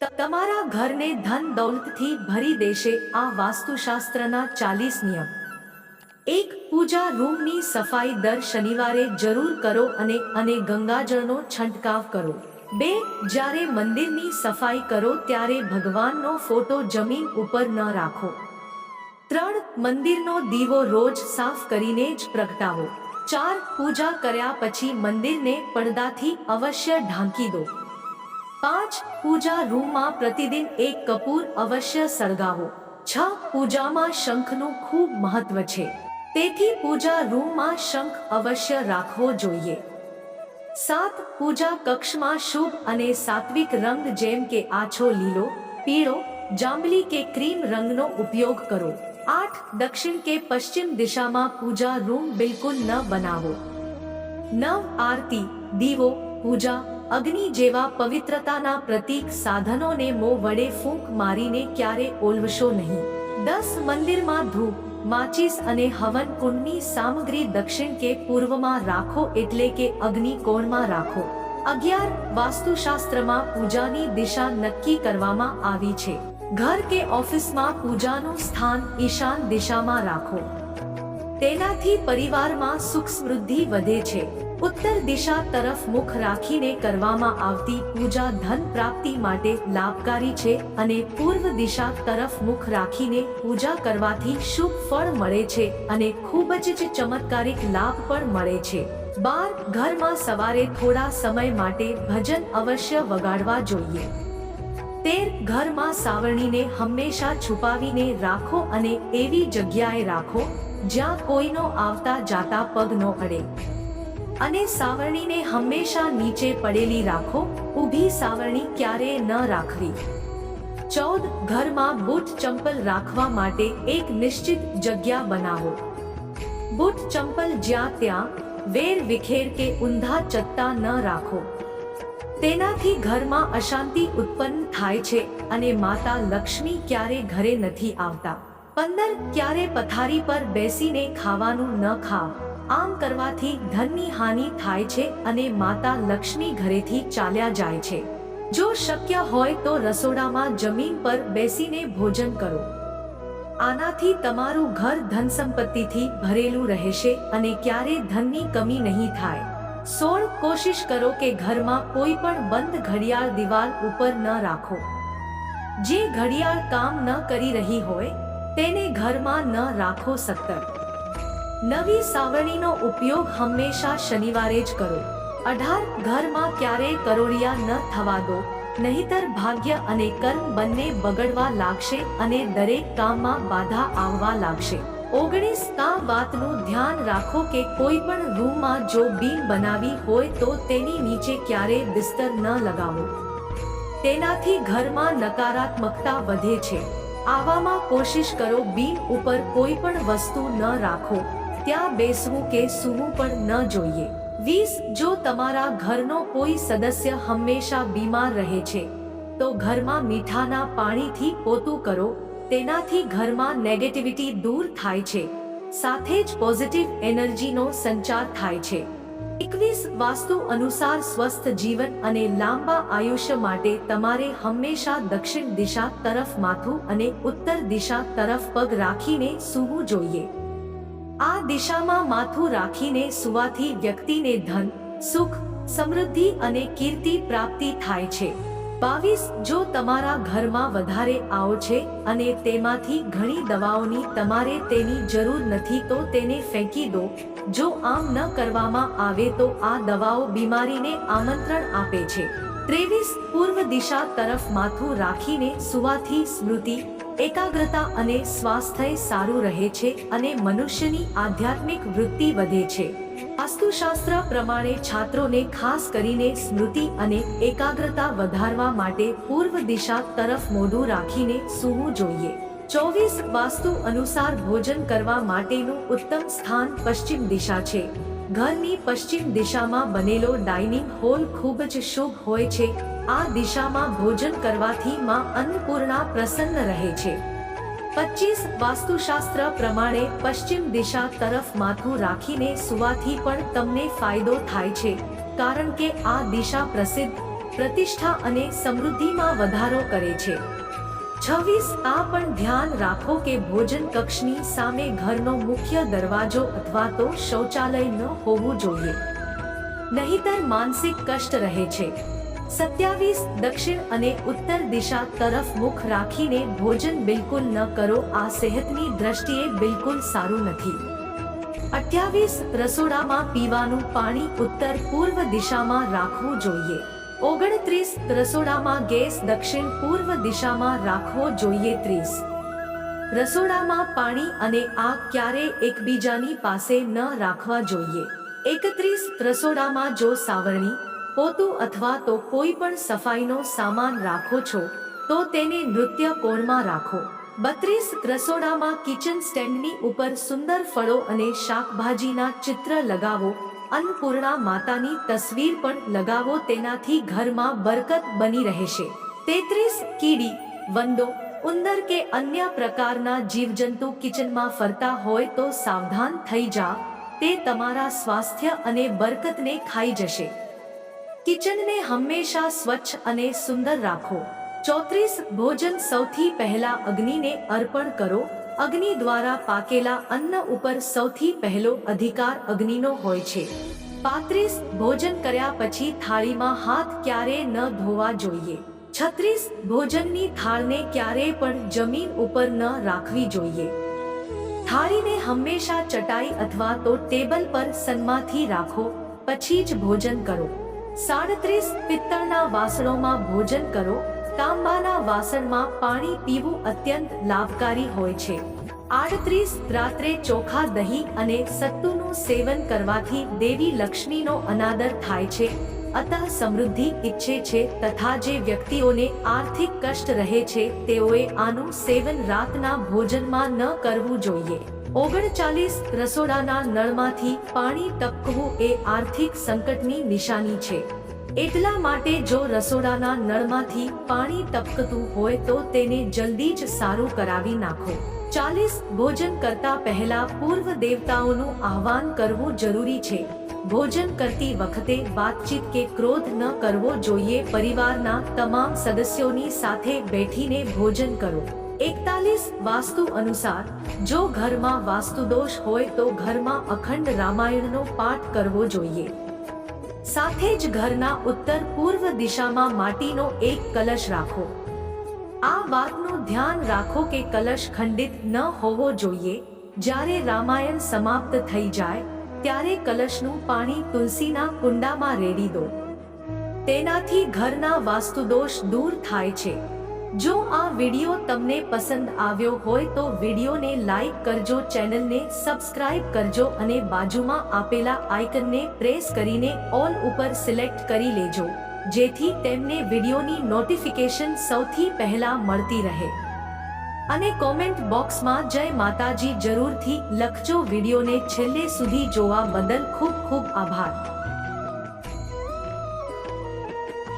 તમારા ઘરને ધન દૌલતથી ભરી દેશે આ વાસ્તુશાસ્ત્રના 40 નિયમ। 1. પૂજા રૂમની સફાઈ દર શનિવારે જરૂર કરો અને ગંગાજળનો છંટકાવ કરો। 2. જ્યારે મંદિરની સફાઈ કરો ત્યારે ભગવાનનો ફોટો જમીન ઉપર ન રાખો। 3. મંદિરનો દીવો રોજ સાફ કરીને જ પ્રગટાવો। 4. પૂજા કર્યા પછી મંદિરને પડદાથી અવશ્ય ઢાંકી દો। 5. પૂજા રૂમમાં પ્રતિદિન એક કપૂર અવશ્ય સળગાવો। 6. પૂજામાં શંખનું ખૂબ મહત્વ છે, તેથી પૂજા રૂમમાં શંખ અવશ્ય રાખવો જોઈએ। 7. પૂજા કક્ષમાં શુભ અને સાત્વિક રંગ જેમ કે આછો લીલો, પીળો, જાંબલી કે ક્રીમ રંગનો ઉપયોગ કરો। 8. દક્ષિણ કે પશ્ચિમ દિશામાં પૂજા રૂમ બિલકુલ ન બનાવો। 9. આરતી, દીવો, પૂજા, અગ્નિ જેવા પવિત્રતાના પ્રતીક સાધનોને મોં વડે ફૂંક મારીને ક્યારે ઓલવશો નહીં। 10. મંદિરમાં ધૂપ, માચીસ અને હવન કુંડની સામગ્રી દક્ષિણ કે પૂર્વમાં રાખો એટલે કે અગ્નિ કોણમાં રાખો। 11. વાસ્તુશાસ્ત્રમાં પૂજાની દિશા નક્કી કરવામાં આવી છે। ઘર કે ઓફિસમાં પૂજાનું સ્થાન ઈશાન દિશામાં રાખો, તેનાથી પરિવારમાં સુખ સમૃદ્ધિ વધે છે। ઉત્તર દિશા તરફ મુખ રાખીને કરવામાં આવતી પૂજા ધન પ્રાપ્તિ માટે લાભકારી છે અને પૂર્વ દિશા તરફ મુખ રાખીને પૂજા કરવાથી શુભ ફળ મળે છે અને ખૂબ જ ચમત્કારિક લાભ પણ મળે છે। 12. ઘરમાં સવારે થોડા સમય માટે ભજન અવશ્ય વગાડવા જોઈએ। 13. ઘરમાં સાવરણીને હંમેશા છુપાવીને રાખો અને એવી જગ્યાએ રાખો જ્યાં કોઈનો આવતા જાતા પગ ન અડે, અને સાવરણીને હંમેશા નીચે પડેલી રાખો, ઊભી સાવરણી ક્યારેય ન રાખવી। 14. ઘરમાં બૂટ ચંપલ રાખવા માટે એક નિશ્ચિત જગ્યા બનાવો। બૂટ ચંપલ જ્યાં ત્યાં વેર વિખેર કે ઊંધા ચત્તા ન રાખો, તેનાથી ઘરમાં અશાંતિ ઉત્પન્ન થાય છે અને માતા લક્ષ્મી ક્યારે ઘરે નથી આવતા। 15. ક્યારે પથારી પર બેસીને ખાવાનું ન ખાવ, આમ કરવાથી ધનની હાનિ થાય છે અને માતા લક્ષ્મી ઘરેથી ચાલ્યા જાય છે। જો શક્ય હોય તો રસોડામાં જમીન પર બેસીને ભોજન કરો, આનાથી તમારું ઘર ધન સંપત્તિથી ભરેલું રહેશે અને ક્યારે ધનની કમી નહીં થાય। 16. કોશિશ કરો કે ઘરમાં કોઈ પણ બંધ ઘડિયાળ દિવાલ ઉપર ન રાખો, જે ઘડિયાળ કામ ન કરી રહી હોય તેને ઘરમાં ન રાખો। 17. નવી સાવરણીનો ઉપયોગ હંમેશા શનિવારે જ કરો। 18. ઘરમાં ક્યારેય કરોળિયા ન થવા દો, નહીતર ભાગ્ય અને કર્મ બંને બગડવા લાગશે અને દરેક કામમાં બાધા આવવા લાગશે। 19. આ વાતનું ધ્યાન રાખો કે કોઈ પણ રૂમમાં જો બીમ બનાવી હોય તો તેની નીચે ક્યારેય બિસ્તર ન લગાવો, તેનાથી ઘરમાં નકારાત્મકતા વધે છે। આવામાં કોશિશ કરો બીમ ઉપર કોઈ પણ વસ્તુ ન રાખો, ત્યાં બેસવું કે સૂવું પણ ન જોઈએ। 20. જો તમારા ઘરનો કોઈ સદસ્ય હંમેશા બીમાર રહે છે તો ઘરમાં મીઠાના પાણીથી પોતું કરો, તેનાથી ઘરમાં નેગેટિવિટી દૂર થાય છે, સાથે જ પોઝિટિવ એનર્જીનો સંચાર થાય છે। 21. વાસ્તુ અનુસાર સ્વસ્થ જીવન અને લાંબા આયુષ્ય માટે તમારે હંમેશા દક્ષિણ દિશા તરફ માથું અને ઉત્તર દિશા તરફ પગ રાખીને સૂવું જોઈએ। આ દિશામાં માથું રાખીને સૂવાથી વ્યક્તિને ધન, સુખ, સમૃદ્ધિ અને કીર્તિ પ્રાપ્તિ થાય છે। 22. જો તમારા ઘરમાં વધારે આવો છે અને તેમાંથી ઘણી દવાઓની તમારે તેની જરૂર નથી તો તેને ફેંકી દો। જો આમ ન કરવામાં આવે તો આ દવાઓ બીમારીને આમંત્રણ આપે છે। 23. પૂર્વ દિશા તરફ માથું રાખીને સૂવાથી સ્મૃતિ, એકાગ્રતા અને સ્વાસ્થ્ય સારું રહે છે અને મનુષ્યની આધ્યાત્મિક વૃત્તિ વધે છે। વાસ્તુશાસ્ત્ર પ્રમાણે છાત્રોને ખાસ કરીને સ્મૃતિ અને એકાગ્રતા વધારવા માટે પૂર્વ દિશા તરફ મોઢું રાખીને સૂવું જોઈએ। 24. વાસ્તુ અનુસાર ભોજન કરવા માટેનું ઉત્તમ સ્થાન પશ્ચિમ દિશા છે। ઘરની પશ્ચિમ દિશામાં બનેલો ડાઇનિંગ હોલ ખૂબ જ શુભ હોય છે। આ દિશામાં ભોજન કરવાથી માં અન્નપૂર્ણા પ્રસન્ન રહે છે। 25. વાસ્તુશાસ્ત્ર પ્રમાણે પશ્ચિમ દિશા તરફ માથું રાખીને સૂવાથી પણ તમને ફાયદો થાય છે, કારણ કે આ દિશા પ્રસિદ્ધ પ્રતિષ્ઠા અને સમૃદ્ધિમાં વધારો કરે છે. 26 આ પણ ધ્યાન રાખો કે ભોજન કક્ષની સામે ઘરનો મુખ્ય દરવાજો અથવા તો શૌચાલય ન હોવું જોઈએ, નહીંતર માનસિક કષ્ટ રહે છે. 27 દક્ષિણ અને ઉત્તર દિશા તરફ મુખ રાખીને ભોજન બિલકુલ ન કરો, આ સેહતની દ્રષ્ટિએ બિલકુલ સારું નથી. 28 રસોડામાં પીવાનું પાણી ઉત્તર પૂર્વ દિશામાં રાખવું જોઈએ. 29 રસોડામાં ગેસ દક્ષિણ પૂર્વ દિશામાં રાખવો જોઈએ. 30 રસોડામાં પાણી અને આગ ક્યારેય એકબીજાની પાસે ન રાખવા જોઈએ. 31 રસોડામાં જો સાવરણી, પોતું અથવા તો કોઈ પણ સફાઈનો સામાન રાખો છો તો તેને નૃત્ય કોણમાં રાખો. 32 રસોડામાં કિચન સ્ટેન્ડની ઉપર સુંદર ફળો અને શાકભાજીના ચિત્ર લગાવો. અન્નપૂર્ણા માતાની તસવીર પણ લગાવો, તેનાથી ઘરમાં બરકત બની રહેશે. 33 કીડી, વંદો, ઉંદર કે અન્ય પ્રકારના જીવજંતુ કિચનમાં ફરતા હોય તો સાવધાન થઈ જા, તે તમારા સ્વાસ્થ્ય અને બરકતને ખાઈ જશે. કિચનને હંમેશા સ્વચ્છ અને સુંદર રાખો. 34 ભોજન સૌથી પહેલા અગ્નિને અર્પણ કરો. અગ્નિ દ્વારા પાકેલા અન્ન ઉપર સૌથી પહેલો અધિકાર અગ્નિનો હોય છે. 35 ભોજન કર્યા પછી થાળીમાં હાથ ક્યારેય ન ધોવા જોઈએ. 36 ભોજનની થાળને ક્યારેય પણ જમીન ઉપર ન રાખવી જોઈએ. થાળીને હંમેશા ચટાઈ અથવા તો ટેબલ પર સન્માનથી રાખો, પછી જ ભોજન કરો. 37 પિત્તળના વાસણોમાં ભોજન કરો. તાંબાના વાસણમાં પાણી પીવું અત્યંત લાભકારી હોય છે. 38 રાત્રે ચોખા, દહીં અને સત્તુનું સેવન કરવાથી દેવી લક્ષ્મીનો અનાદર થાય છે, અતઃ સમૃદ્ધિ ઈચ્છે છે તથા જે વ્યક્તિઓને આર્થિક કષ્ટ રહે છે તેઓએ આનું સેવન રાતના ભોજનમાં ન કરવું જોઈએ. 39 રસોડાના નળમાંથી પાણી ટપકવું એ આર્થિક સંકટની નિશાની છે. એટલા માટે જો રસોડાના નળમાંથી પાણી ટપકતું હોય તો તેને જલ્દી જ સારું કરાવી નાખો. 40 ભોજન કરતા પહેલા પૂર્વ દેવતાઓનું આહ્વાન કરવું જરૂરી છે. ભોજન કરતી વખતે વાતચીત કે ક્રોધ ન કરવો જોઈએ. પરિવારના તમામ સદસ્યોની સાથે બેઠીને ભોજન કરો. 41 વાસ્તુ અનુસાર જો ઘરમાં વાસ્તુદોષ હોય તો ઘરમાં અખંડ રામાયણનો પાઠ કરવો જોઈએ. સાથે જ ઘરના ઉત્તર પૂર્વ દિશામાં માટીનો એક કલશ રાખો. આ વાતનું ધ્યાન રાખો કે કલશ ખંડિત ન હોવો જોઈએ. જ્યારે રામાયણ સમાપ્ત થઈ જાય ત્યારે કલશનું પાણી તુલસીના કુંડામાં રેડી દો. તેનાથી ઘરના વાસ્તુદોષ દૂર થાય છે. જો આ વિડિયો તમને પસંદ આવ્યો હોય તો વિડિયોને લાઈક કરજો, ચેનલને સબસ્ક્રાઇબ કરજો અને બાજુમાં આપેલા આઇકનને પ્રેસ કરીને ઓલ ઉપર સિલેક્ટ કરી લેજો, જેથી તેમને વિડિયોની નોટિફિકેશન સૌથી પહેલા મળતી રહે. અને કોમેન્ટ બોક્સમાં જય માતાજી જરૂરથી લખજો. વિડિયોને છેલ્લે સુધી જોવા બદલ ખૂબ ખૂબ આભાર.